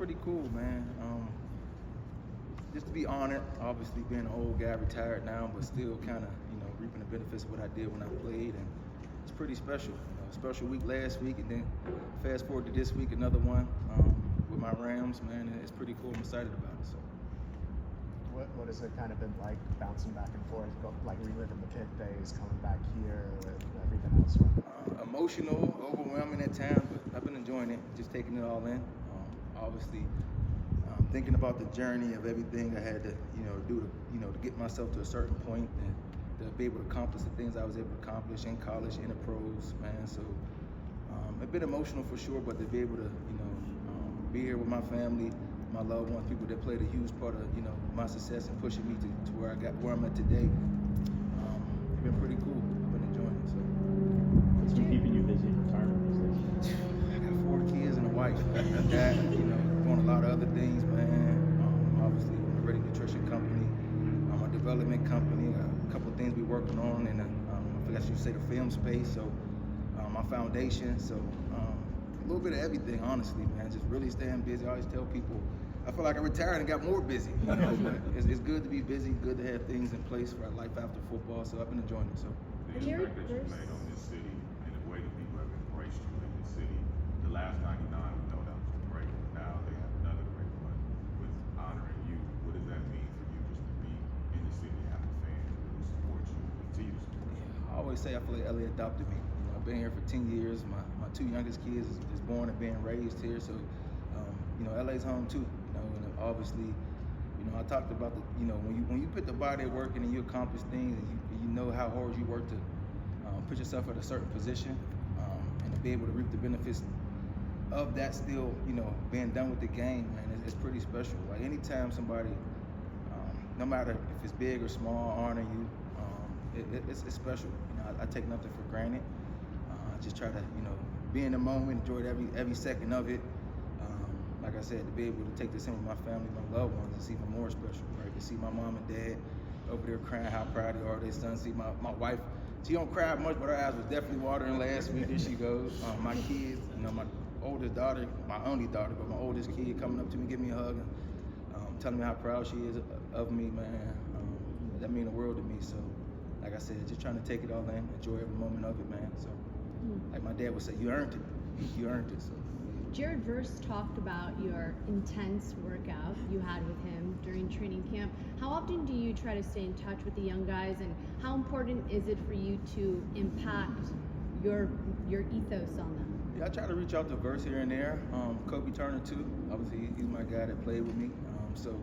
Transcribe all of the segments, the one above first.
pretty cool, man. Just to be honored, obviously being an old guy, retired now, but still kind of, reaping the benefits of what I did when I played, and it's pretty special. Special week last week, and then fast forward to this week, another one with my Rams, man. And it's pretty cool. I'm excited about it. So. What has it kind of been like bouncing back and forth, like reliving the Pitt days, coming back here with everything else? Emotional, overwhelming at times, but I've been enjoying it, just taking it all in. Obviously, thinking about the journey of everything I had to, do to get myself to a certain point and to be able to accomplish the things I was able to accomplish in college, in the pros, man. So it's been emotional for sure, but to be able to, be here with my family, my loved ones, people that played a huge part of, my success and pushing me to where I'm at today. It's been pretty cool. I've been enjoying it. So. What's been keeping you busy in retirement these days? I got 4 kids and a wife. That, doing a lot of other things, man. Obviously, with the Ready Nutrition Company, a development company, a couple of things we're working on, and I forgot you say the film space. So, my foundation. So, a little bit of everything, honestly, man. Just really staying busy. I always tell people, I feel like I retired and got more busy. But it's good to be busy, good to have things in place for our life after football. So I've been enjoying it. So. The impact that you made on this city and the way that people have embraced you in this city. The last 99, we know that was the great one. Now they have another great one with honoring you. What does that mean for you just to be in the city and have the fans really support you, continue to support you? I always say I feel like LA adopted me. I've been here for 10 years. My 2 youngest kids is born and being raised here. So, LA's home too. And obviously, I talked about when you put the body of work in and you accomplish things, and you know how hard you work to put yourself at a certain position, and to be able to reap the benefits of that still, being done with the game, man, it's pretty special. Like anytime somebody, no matter if it's big or small, honor you, it's special. I take nothing for granted. I just try to, be in the moment, enjoy every second of it. Like I said, to be able to take this in with my family, my loved ones, it's even more special, right? To see my mom and dad over there crying how proud they are of their son. See my wife, she don't cry much, but her eyes was definitely watering last week. There she goes. My kids, my oldest daughter, my only daughter, but my oldest kid coming up to me, giving me a hug, and telling me how proud she is of me, man. That means the world to me. So, like I said, just trying to take it all in, enjoy every moment of it, man. So, like my dad would say, you earned it. You earned it. So. Jared Verse talked about your intense workout you had with him during training camp. How often do you try to stay in touch with the young guys, and how important is it for you to impact your ethos on them? Yeah, I try to reach out to Verse here and there. Kobe Turner too. Obviously, he's my guy that played with me. So,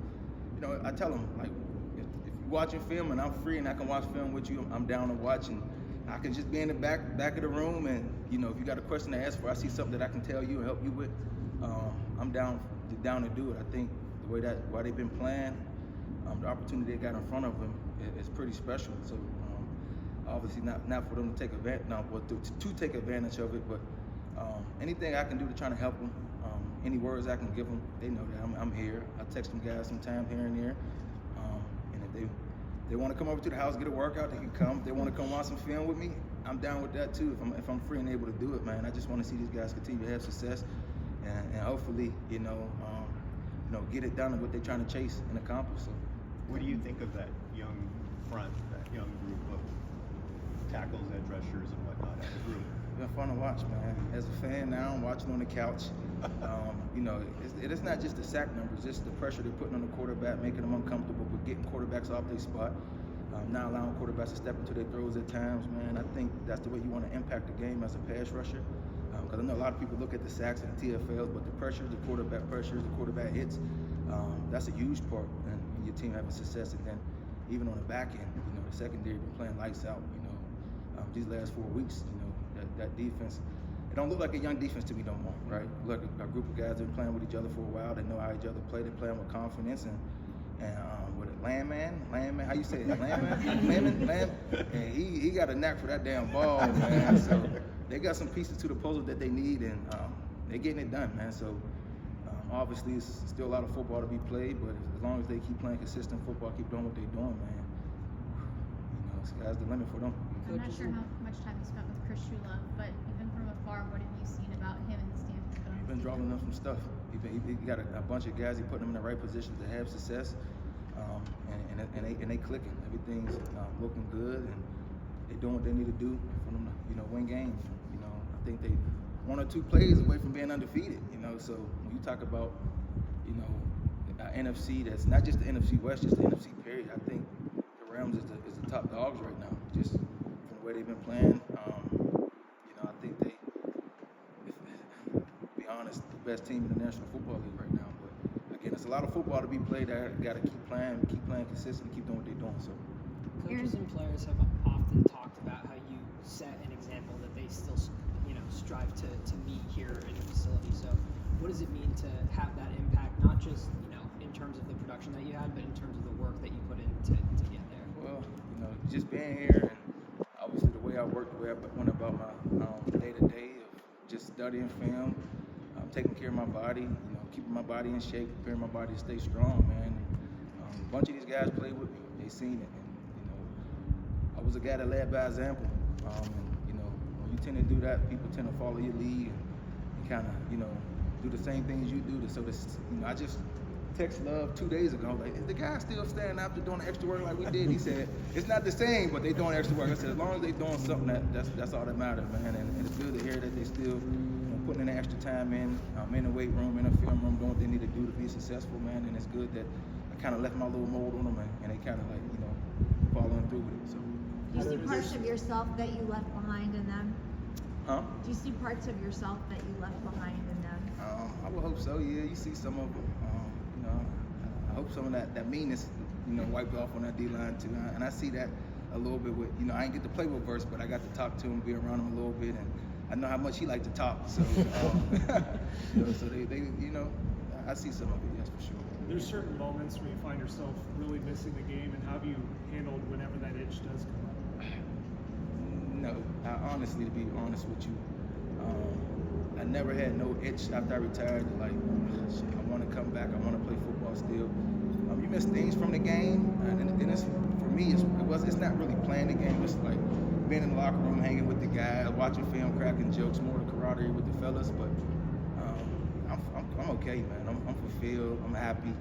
I tell him, like, if you're watching film and I'm free and I can watch film with you, I'm down to watch, and I can just be in the back of the room, and if you got a question to ask for, I see something that I can tell you and help you with, I'm down to do it. I think the way why they've been playing, the opportunity they got in front of them is pretty special. So obviously not for them to take advantage, to take advantage of it, but anything I can do to try to help them, any words I can give them, they know that I'm here. I text them guys sometime here and there, and if they want to come over to the house, get a workout, they can come. If they want to come watch some film with me, I'm down with that too. If I'm free and able to do it, man. I just want to see these guys continue to have success, and hopefully, get it done with what they're trying to chase and accomplish. So. What do you think of that young front, that young group of tackles, edge rushers, and whatnot as a group? It's been fun to watch, man. As a fan now, I'm watching on the couch. It's not just the sack numbers, it's the pressure they're putting on the quarterback, making them uncomfortable, but getting quarterbacks off their spot, not allowing quarterbacks to step into their throws at times, man. I think that's the way you want to impact the game as a pass rusher. Because I know a lot of people look at the sacks and the TFLs, but the pressures, the quarterback pressures, the quarterback hits, that's a huge part in your team having success. And then even on the back end, the secondary been playing lights out. These last 4 weeks, that defense, it don't look like a young defense to me no more, right? Look, a group of guys that have been playing with each other for a while. They know how each other play. They're playing with confidence, and with it, Landman, how you say it? Landman, and he got a knack for that damn ball, man. So they got some pieces to the puzzle that they need, and they're getting it done, man. So obviously, it's still a lot of football to be played, but as long as they keep playing consistent football, keep doing what they're doing, man, sky's the limit for them. I'm not sure how much time you spent with Chris Shula, but even from afar, what have you seen about him and the Stanford going been drawing up some stuff. He got a bunch of guys. He put them in the right positions to have success, and they clicking. Everything's looking good, and they doing what they need to do for them to win games. I think they 1 or 2 plays away from being undefeated. So when you talk about NFC, that's not just the NFC West, just the NFC period. I think the Rams is the top dogs right now, just from the way they've been playing. I think they, to be honest, the best team in the National Football League right now. But again, it's a lot of football to be played. I got to keep playing consistently, keep doing what they're doing. So Coaches and players have often talked about how you set an example that they still, strive to meet here in the facility. So, what does it mean to have that impact, not just in terms of the production that you had, but in terms of the work that you put in to get there? Well, just being here, and obviously the way I work, the way I went about my day-to-day of just studying film, taking care of my body, keeping my body in shape, preparing my body to stay strong, man. A bunch of these guys played with me. They seen it, and I was a guy that led by example. When you tend to do that, people tend to follow your lead and kind of, do the same things you do. So I just text Love 2 days ago, like, is the guy still standing after doing the extra work like we did? He said, it's not the same, but they doing extra work. I said, as long as they doing something, that's all that matters, man. And it's good to hear that they still putting in the extra time in the weight room, in the film room, doing what they need to do to be successful, man. And it's good that I kind of left my little mold on them, and they kind of following through with it. So. Do you see parts of yourself that you left behind in them? Huh? Do you see parts of yourself that you left behind in them? I would hope so. Yeah, you see some of them. I hope some of that meanness, wiped off on that D-line too. And I see that a little bit with, I ain't get to play with Verse, but I got to talk to him, be around him a little bit, and I know how much he liked to talk. So, so they, I see some of it, yes, for sure. There's certain moments where you find yourself really missing the game, and how have you handled whenever that itch does come up? No, honestly, to be honest with you, I never had no itch after I retired. Like, I want to come back. I want to play football still. You miss things from the game, and it's, for me, it's not really playing the game. It's like being in the locker room, hanging with the guys, watching film, cracking jokes, more the camaraderie with the fellas. But I'm okay, man. I'm fulfilled. I'm happy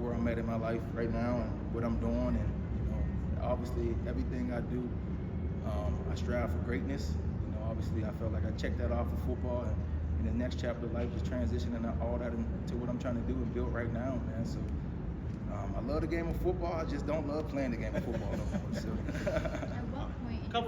where I'm at in my life right now and what I'm doing. And obviously, everything I do, I strive for greatness. Obviously, I felt like I checked that off of football, and the next chapter of life is transitioning all that into what I'm trying to do and build right now, man. So I love the game of football. I just don't love playing the game of football no more. So. At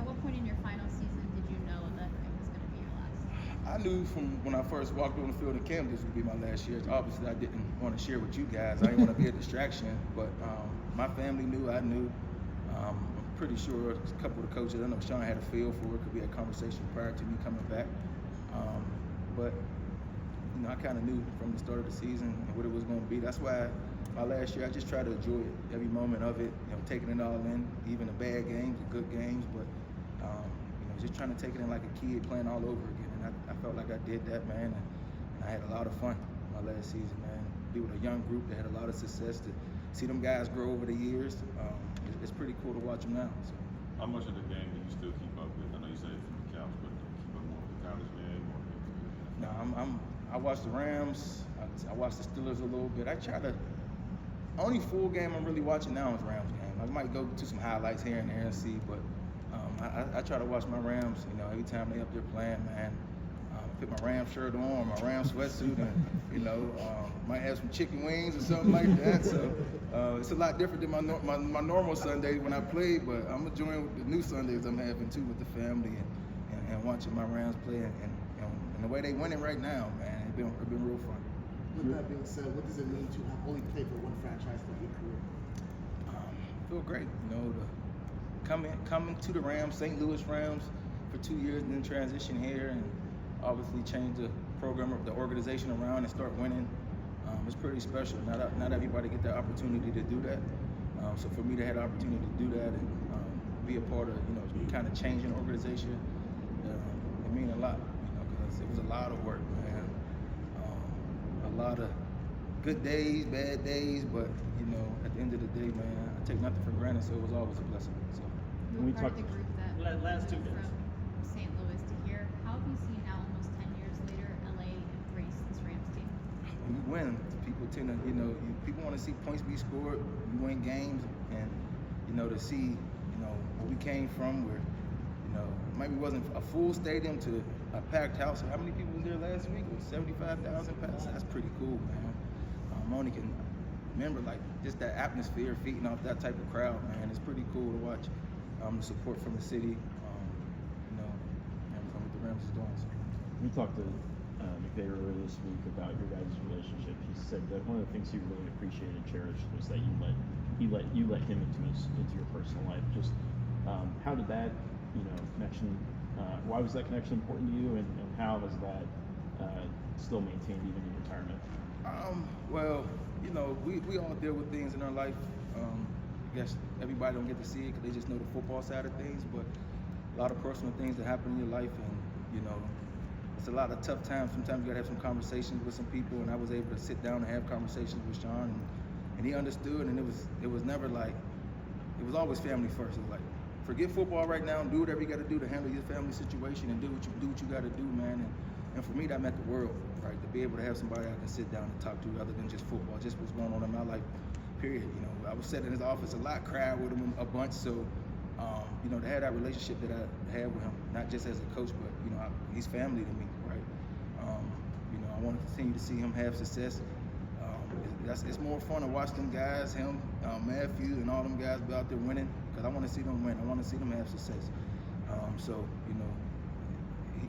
what point in your final season did you know that it was going to be your last? I knew from when I first walked on the field in camp this would be my last year. Obviously, I didn't want to share with you guys. I didn't want to be a distraction, but my family knew. I knew. I'm pretty sure a couple of the coaches, I know Sean had a feel for it, because we had a conversation prior to me coming back. But I kind of knew from the start of the season what it was going to be. That's why my last year, I just tried to enjoy it, every moment of it, taking it all in, even the bad games, the good games, but just trying to take it in like a kid playing all over again. And I felt like I did that, man, and I had a lot of fun my last season, man. Be with a young group that had a lot of success. To see them guys grow over the years, it's pretty cool to watch them now. So. How much of the game do you still keep up with? I know you say from the couch, but do you keep up more with the college game? No, I watch the Rams. I watch the Steelers a little bit. I try to. Only full game I'm really watching now is Rams game. I might go to some highlights here and there and see, but I try to watch my Rams. Every time they up there playing, man. Put my Rams shirt on, my Rams sweatsuit, and might have some chicken wings or something like that. So it's a lot different than my normal Sundays when I play, but I'm enjoying the new Sundays I'm having too with the family and watching my Rams play and the way they winning right now, man. It's been real fun. With that being said, what does it mean to have only played for one franchise for your career? Feel great, to coming to the Rams, St. Louis Rams for 2 years, and then transition here and obviously change the program, the organization around, and start winning. It's pretty special. Not everybody get the opportunity to do that. So for me to have the opportunity to do that and be a part of, kind of changing the organization, it means a lot, because it was a lot of work, man. A lot of good days, bad days, but at the end of the day, man, I take nothing for granted, so it was always a blessing. So. You were part of the group that last 2 moved minutes. from St. Louis to here. How have you seen now, almost 10 years later, when you win, people tend to, people want to see points be scored, you win games, and, to see, where we came from, where, maybe wasn't a full stadium to a packed house. How many people was there last week? It was 75,000 passes. That's pretty cool, man. I only can remember, like, just that atmosphere, feeding off that type of crowd, man. It's pretty cool to watch the support from the city, and from what the Rams is doing. So. We talked to McVay earlier this week about your guys' relationship. He said that one of the things he really appreciated and cherished was that you let him into your personal life. Just how did that connection? Why was that connection important to you, and how is that still maintained even in retirement? Well, we all deal with things in our life. I guess everybody don't get to see it because they just know the football side of things, but a lot of personal things that happen in your life, and it's a lot of tough times. Sometimes you gotta have some conversations with some people, and I was able to sit down and have conversations with Sean, and he understood, and it was never like, it was always family first. It was like, forget football right now and do whatever you got to do to handle your family situation and do what you got to do, man. And for me, that meant the world, right? To be able to have somebody I can sit down and talk to other than just football, just what's going on in my life, period. I was sitting in his office a lot, cried with him a bunch. So, to have that relationship that I had with him, not just as a coach, but he's family to me, right? I want to continue to see him have success. It's more fun to watch them guys, him, Matthew, and all them guys be out there winning, because I want to see them win. I want to see them have success.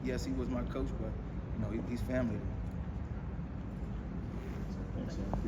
Yes, he was my coach, but he's family. Thanks,